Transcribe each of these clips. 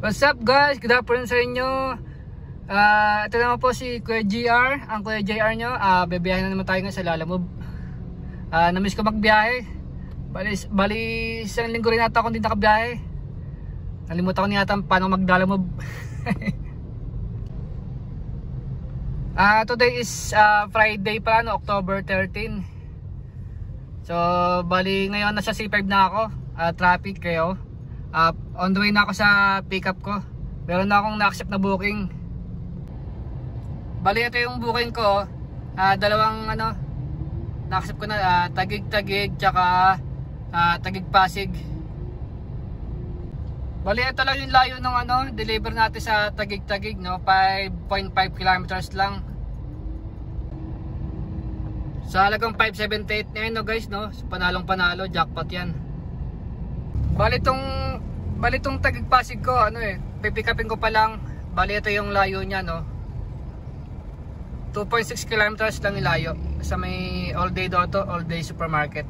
What's up guys? Good afternoon sa inyo. Ito naman po si Kuya JR. Ang Kuya JR nyo. Bibiyahin na naman tayo nga sa Lalamove. Namiss ko magbiyahe. Bali isang linggo rin ata akong hindi nakabiyahe. Nalimutan ko niyata paano mag-Lalamove. Today is Friday pa, no? October 13. So bali ngayon nasa C5 na ako. Traffic kayo. On the way na ako sa pickup ko. Meron na akong na-accept na booking. Bali ito yung booking ko. Dalawang na-accept ko na, Taguig tsaka Taguig-Pasig. Bali ito lang yung layo ng deliver natin sa Taguig-Taguig, no? 5.5 kilometers lang. Sa halagang 578 na yun, no guys, no? Panalong panalo, jackpot yan. Bali itong Taguig-Pasig ko, pipikapin ko pa lang. Bali ito yung layo niya, no? 2.6 kilometers lang yung layo. Sa may all day Dotto, all day supermarket.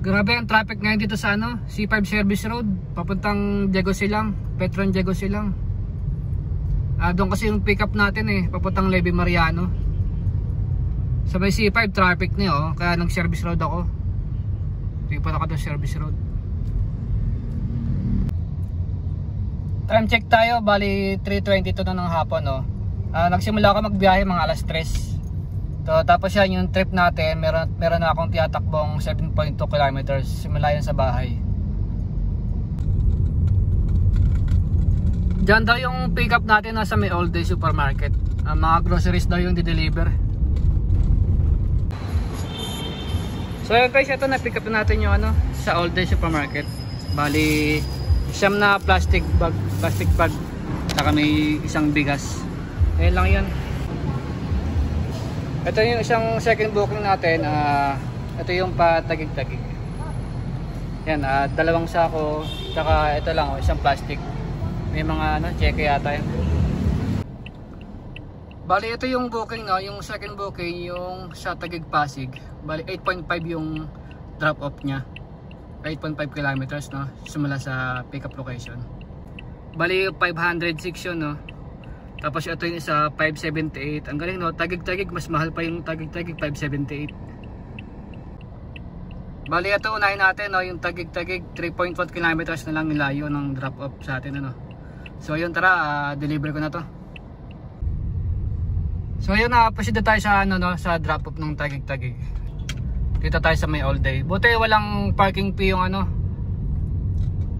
Grabe ang traffic ngayon dito sa C5 Service Road, papuntang Diego Silang, Petron Diego Silang. Doon kasi yung pick up natin papuntang Levy Mariano. Sa may C5 traffic niyo, kaya nag service road ako. Hindi pa ako doon service road. Time check tayo, bali 3:22 na ng hapon, no. Nagsimula ako magbiyahe mga alas 3. Tapos yan yung trip natin, meron na akong tiyatakbong 7.2 kilometers simula yan sa bahay. Diyan daw yung pick up natin nasa may all day supermarket. Mga groceries daw yung di-deliver. So yun guys, ito na pick up natin yung sa all day supermarket. Bali siyam na plastic bag saka may isang bigas. Ayun lang yun. Ito yung isang second booking natin. Ito yung pa Taguig-Taguig. Yan, dalawang sako. Tsaka ito lang, isang plastic. May mga cheque yata yun. Bali ito yung booking, no? Yung second booking, yung sa Taguig-Pasig. Bali 8.5 yung drop off nya. 8.5 kilometers, no? Simula sa pick up location. Bali 506 yun, no? Tapos ito yung isa 578. Ang galing, no? Taguig-Taguig, mas mahal pa yung Taguig-Taguig, 578. Bali ito unahin natin, no? Yung Taguig-Taguig 3.1 kilometers na lang nilayo ng drop off sa atin, So yun, tara, deliver ko na to. So yun, proceed na tayo sa sa drop off ng Taguig-Taguig. Dito tayo sa may all day. Buti walang parking fee yung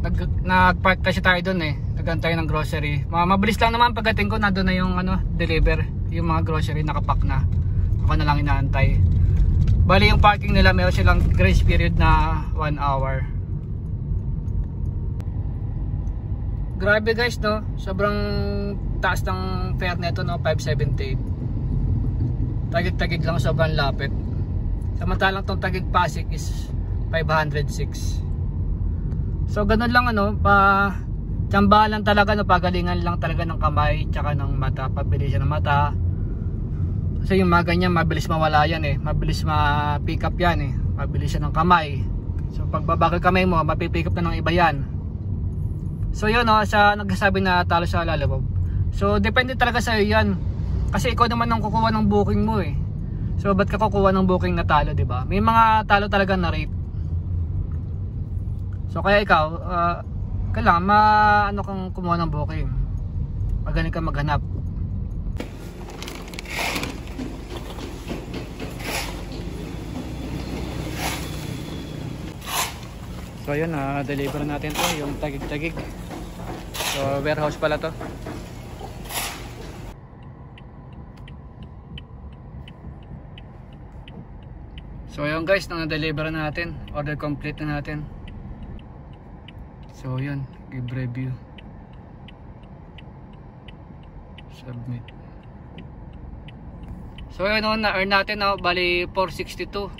nag-park kasi tayo dun nagantay ng grocery. Mabilis lang naman pagdating ko, nandun na yung deliver, yung mga grocery nakapack na. Ako na lang inaantay. Bali yung parking nila meron silang grace period na 1 hour. Grabe guys, no? Sobrang taas ng fare nito, no? 578. Taguig-Taguig lang, sobrang lapit. Samantalang tong Taguig-Pasig is 506. So ganun lang tsambahan lang talaga, pagalingan lang talaga ng kamay tsaka ng mata, pabilisan ng mata. Kasi yung mga ganyan mabilis mawala yan mabilis ma-pick up yan mabilis yan ng kamay. So pag babagal kamay mo, mapipick up na ng iba yan. So yun, sa nagsasabi na talo sa Lalamove. So depende talaga sa iyo yan. Kasi ikaw naman ang kukuha ng booking mo So ba't ka kukuha ng booking na talo, di ba? May mga talo talaga na rate. So kaya ikaw, kailangan kang kumuha ng booking. Magaling ka maghanap. So yun, deliver natin to, yung Taguig-Taguig. So warehouse pala to. So yun guys, na-deliver natin. Order complete na natin. So yun, give review. Submit. So yun, na-earn natin bali 462.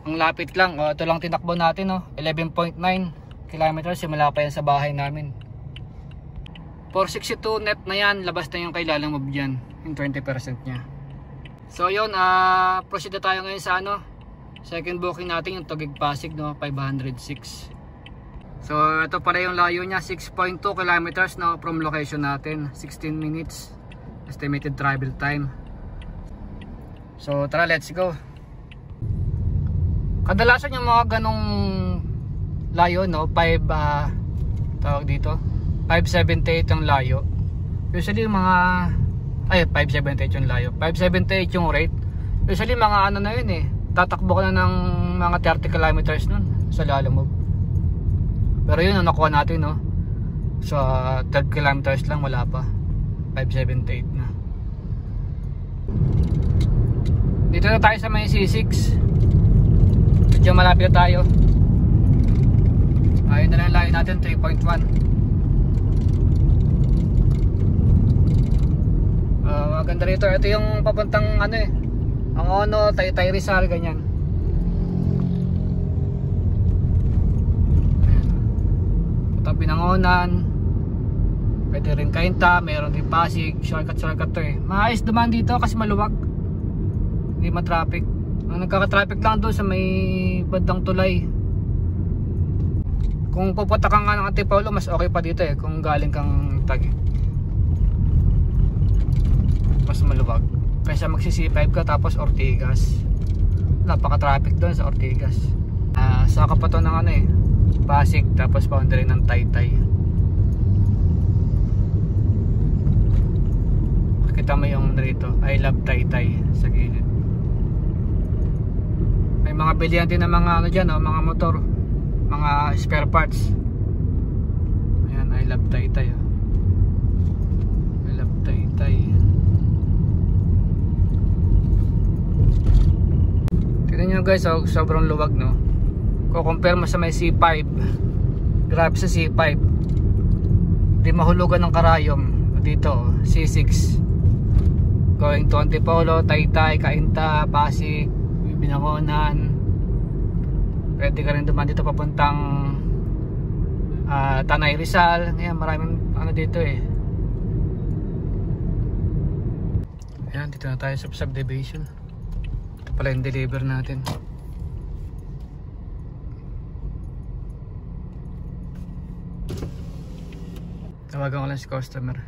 Ang lapit lang. Ito lang tinakbo natin, 11.9 kilometers simula pa yan sa bahay namin. 462 net na yan, labas na yung kay Lalamove dyan, yung 20% nya. So yun, proceed na tayo ngayon sa second booking natin, yung Taguig-Pasig, 506. So ito pala yung layo niya, 6.2 kilometers no, from location natin, 16 minutes estimated travel time. So tara, let's go. Kadalasan yung mga ganong layo no, 5 tawag dito 578 yung layo. Usually mga 578 yung layo, 578 yung rate. Usually mga ano na yun eh, tatakbo ka na ng mga 30 kilometers nun sa Lalamove. Pero yun ang nakuha natin no, sa 30 kilometers lang, wala pa, 578 na. Dito na tayo sa may C6, medyo malapit na tayo. Ayun na lang layo natin, 3.1. Maganda rito. Ito yung papuntang ano eh, Angono, Taytay Rizal, ganyan. Papuntang Binangonan, pwede rin Cainta, meron din Pasig. Shortcut to eh. Maayos dumaan dito kasi maluwag, hindi ma-traffic. Ang nagkaka-traffic lang doon sa may bandang tulay. Kung pupunta ka nga ng Antipolo, mas okay pa dito eh, kung galing kang Taguig. Mas maluwag kaysa magsi-C5 ka tapos Ortigas. Napaka-traffic doon sa Ortigas. Saka pa to ng ano eh, Pasig, tapos boundary ng Taytay. Kita mo yung rito, I love Taytay sa gilid. May mga bilihan din ng mga ano dyan, oh, mga motor, mga spare parts. Ayan, I love Taytay, oh. I love Taytay. Tignan nyo guys, oh, sobrang luwag no. Kung compare mo sa may C5, grabe sa C5, di mahulugan ng karayom. Dito C6, going to Antipolo, Taytay, Cainta, Pasig, Binangonan. Pwede ka rin dumaan dito papuntang Tanay Rizal. Ngayon maraming ano dito eh. Ayan, dito na tayo sa subdivision. Ito pala yung deliver natin. Tawagan ko lang si customer.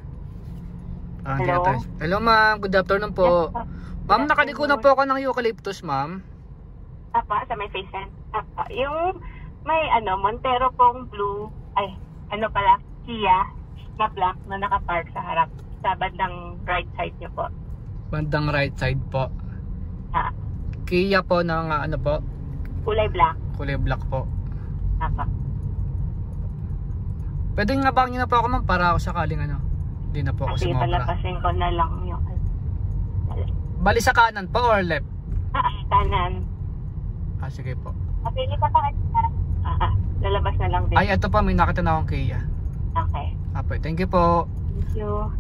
Hello? Hello ma'am, good afternoon po. Ma'am, nakaliko na po ako ng eucalyptus ma'am. Apa, sa may face end. Apa, yung may ano, Montero pong blue, ay, ano pala, Kia na black na nakapark sa harap, sa bandang right side niyo po. Bandang right side po. Kia po ng ano po? Kulay black. Kulay black po. Apa. Pwede nga bang nyo na po ako ma'am para ako sakaling ano, hindi na po ako Kasi sumobra. palapasin ko na lang yung Bali sa kanan po or left? kanan. Sige po. Pili pa pa lalabas na lang din. Ay, ito pa, may nakita na akong Kia. Okay. Thank you po. Thank you.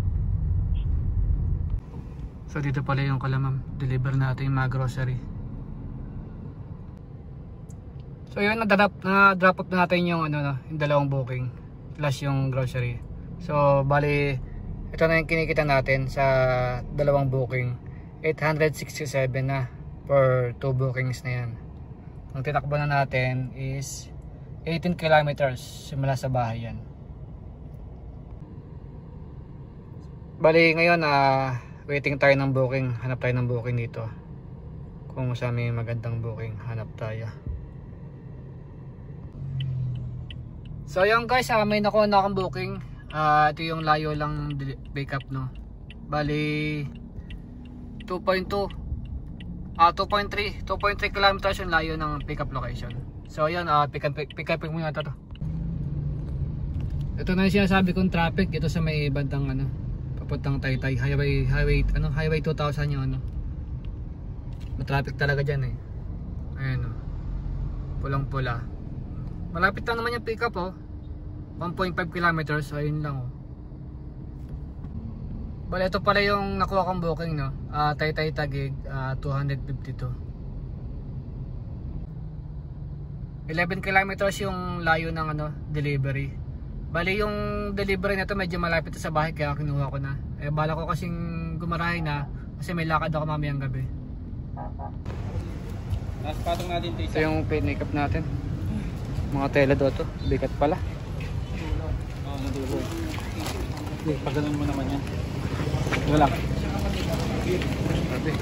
So dito pala yung kala ma'am, deliver natin yung mga grocery. So yun, na-drop off na natin yung ano, yung dalawang booking plus yung grocery. So bali, ito na yung kinikita natin sa dalawang booking, 867 na for 2 bookings na yan. Ang tinakbo na natin is 18 kilometers simula sa bahay yan. Bali ngayon waiting tayo ng booking, hanap tayo ng booking dito. Kung sa may magandang booking, hanap tayo. So yun guys, may nakuha na akong booking. Ito yung layo lang pick up no. Bali 2.3 kilometers yung layo ng pick up location. So yun, pick up muna ito. Ito na yung sinasabi kong traffic ito sa may bandang ano, papuntang Taytay highway 2000 yung ano. Matraffic talaga diyan eh. Ayan oh. Pulang-pula. Malapit lang naman yung pick up oh. 1.5 kilometers, ayun lang oh. Bale, ito pala yung nakuha kong booking no. Taytay Taguig, 252. 11 kilometers yung layo ng ano, delivery. Bale, yung delivery na to medyo malapit sa bahay kaya kinuha ko na. Bala ko kasing gumarahay na kasi may lakad ako mamayang gabi. Nasa patong natin tayo. Ito yung pick up natin. Mga tela doon to. Bigat pala. Oo, nadulo. Pag ganun mo naman yan. Wala. Sabi.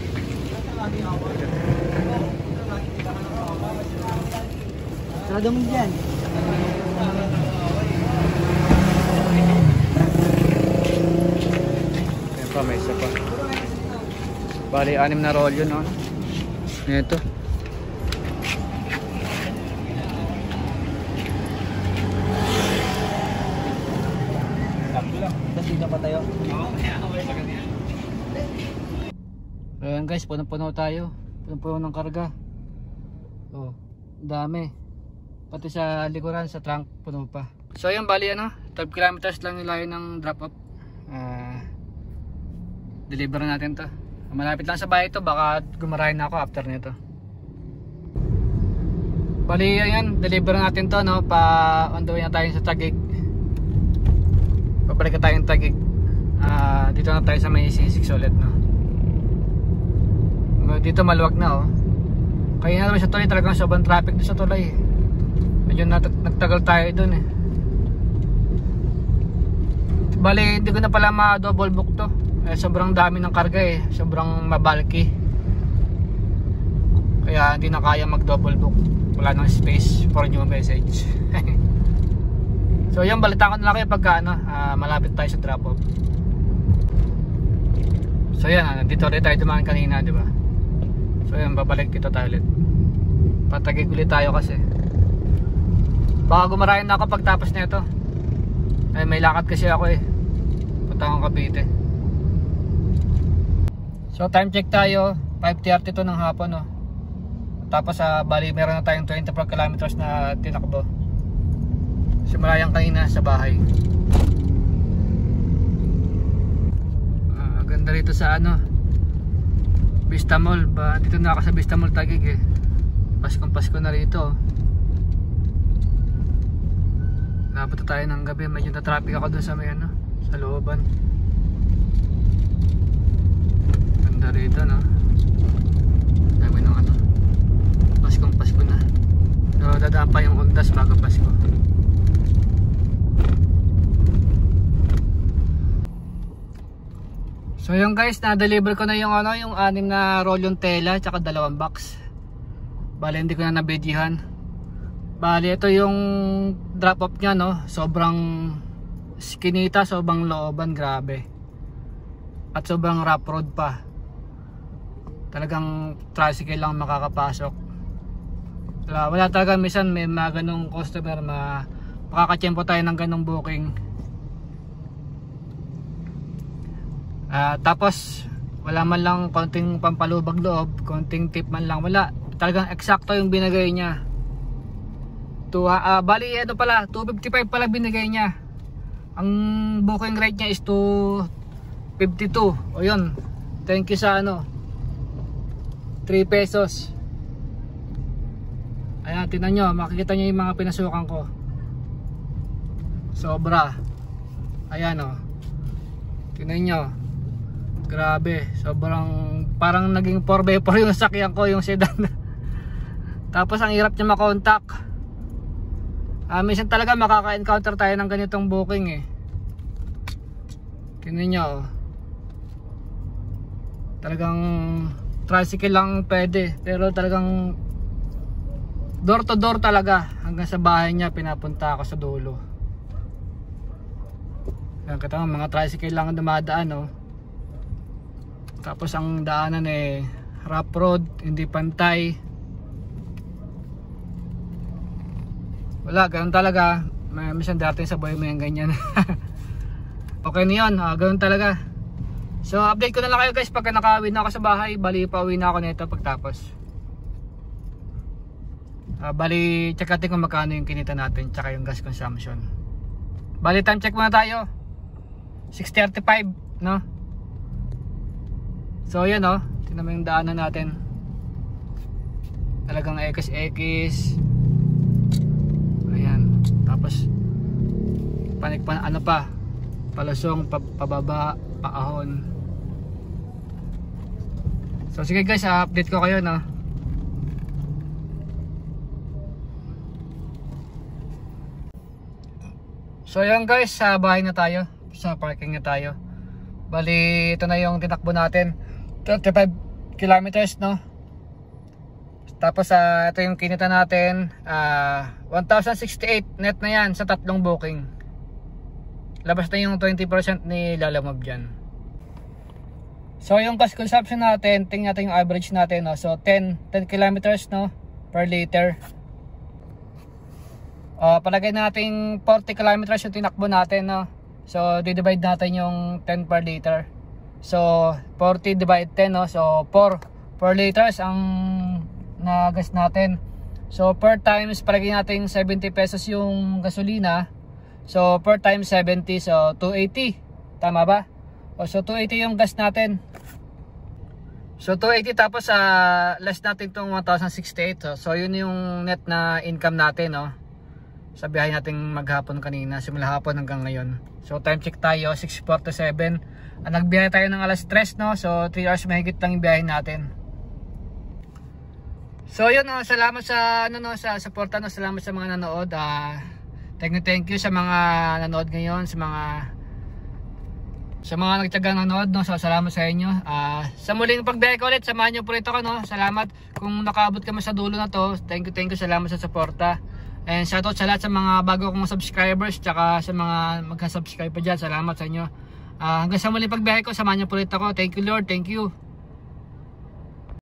Sarado mo dyan. Ayan pa, may isa pa. Bali, 6 na roll yun, no? Ito. Kasi na pa tayo. Ayan guys, puno-puno tayo. Puno-puno ng karga. Oh, dami. Pati sa likuran, sa trunk, puno pa. So ayan, bali ano, 12 kilometers lang yung layo ng drop off. Deliver natin to. Malapit lang sa bahay to, baka gumarahin na ako after nito. Bali ayan, deliver natin to, no, pa on the way na tayo sa Taguig. Babalik na tayong Taguig. Dito na tayo sa may C6 ulit, no. Dito maluwag na, oh. Kaya naman sa tulay, talagang sobrang traffic doon sa tulay. Medyo nagtagal tayo doon, eh. Bali, hindi ko na pala ma-double book to. Sobrang dami ng karga, eh. Sobrang mabalki. Kaya hindi na kaya mag-double book. Wala nang space for new message. So yan, balitaan ko na lang kayo pagka malapit tayo sa drop off. So yan, dito ulit tayo dumaan kanina, di ba? So yan, babalik dito tayo ulit. Patagig ulit tayo kasi. Baka gumarahin na ako pagtapos na ito. Ay, may lakad kasi ako, eh. Punta akong Cavite. So time check tayo, 5:32 ng hapon, no. Tapos bali meron na tayong 24 kilometers na tinakbo. Simula yan kanina sa bahay. Ganda rito sa Vista Mall. Dito na ako sa Vista Mall Taguig, eh. Paskong Pasko na rito. Napunta tayo ng gabi. Medyo na-traffic ako dun sa may sa looban. Ganda rito, no. Dami ng Paskong Pasko na. So dadaan pa yung undas bago Pasko. So yung guys, na-deliver ko na yung yung 6 na roll yung tela tsaka 2 box. Bali hindi ko na nabidyohan. Bali ito yung drop off niya, no. Sobrang skinita, sobrang looban, grabe. At sobrang rough road pa. Talagang tricycle lang makakapasok. Wala talaga, minsan may mga ganong customer makakatsyempo tayo ng ganong booking. Tapos wala man lang konting pampalubag loob, konting tip man lang, wala. Talagang eksakto yung binigay niya. Bali pala, 255 pala binigay niya. Ang booking rate niya is 252. O yun, thank you sa 3 pesos. Ayan, tingnan nyo, makikita nyo yung mga pinasukan ko. Sobra. Ayan, tingnan nyo. Grabe, sobrang parang naging 4x4 yung sakyan ko, yung sedan. Tapos ang hirap niya makontak. Minsan talaga makaka-encounter tayo ng ganitong booking, eh. Tingnan nyo, talagang tricycle lang pwede, pero talagang door to door talaga. Hanggang sa bahay niya pinapunta ako sa dulo. Yan, kita mo, mga tricycle lang ang dumadaan, Tapos ang daanan rough road, hindi pantay. Wala, ganun talaga. Minsan dati sa buhay mo yung ganyan. Okay na yun, ganun talaga. So update ko na lang kayo guys pagka nakauwi na ako sa bahay. Bali pauwi na ako nito pagtapos. Bali check natin kung magkano yung kinita natin tsaka yung gas consumption. Bali time check muna tayo, 6:35, no? So yan, tingnan mo yung daanan natin. Talagang X. Ayan. Tapos palusong, pababa, paahon. So sige guys, update ko kayo, no? So yun guys, sa bahay na tayo, sa parking na tayo. Bali ito na yung tinakbo natin, 35 kilometers no. Tapos ito yung kinita natin, 1,068 net na yan sa tatlong booking. Labas na yung 20% ni Lalamove dyan. So yung gas consumption natin, tingnan natin yung average natin no. So 10 kilometers no per liter. Palagay natin 40 kilometers yung tinakbo natin no. So di-divide natin yung 10 per liter. So 40 divide 10 no. So 4 liters ang na gas natin. So per times palagay natin 70 pesos yung gasolina. So per time 70, so 280. Tama ba? So 280 yung gas natin. So 280 tapos last natin tong 1,068. So yun yung net na income natin no. Sa biyahe natin maghapon kanina, simula hapon hanggang ngayon. So time check tayo 6:47. Nagbiyahe tayo ng alas 3 no. So 3 hours mahigit lang yung biyahe natin. So yun no, salamat sa sa suporta no, salamat sa mga nanood. Thank you sa mga nanood ngayon, sa mga nagtiyagang nanood no. So salamat sa inyo. Sa muling pagbiyahe ko ulit, samahan niyo po ito ko no. Salamat kung nakaabot ka sa dulo na to. Thank you, salamat sa suporta. And shoutout sa lahat sa mga bago kong subscribers, tsaka sa mga magka-subscribe pa dyan. Salamat sa inyo. Hanggang sa muling pagbiyahe ko, samahan niyo po ulit ako. Thank you Lord, thank you.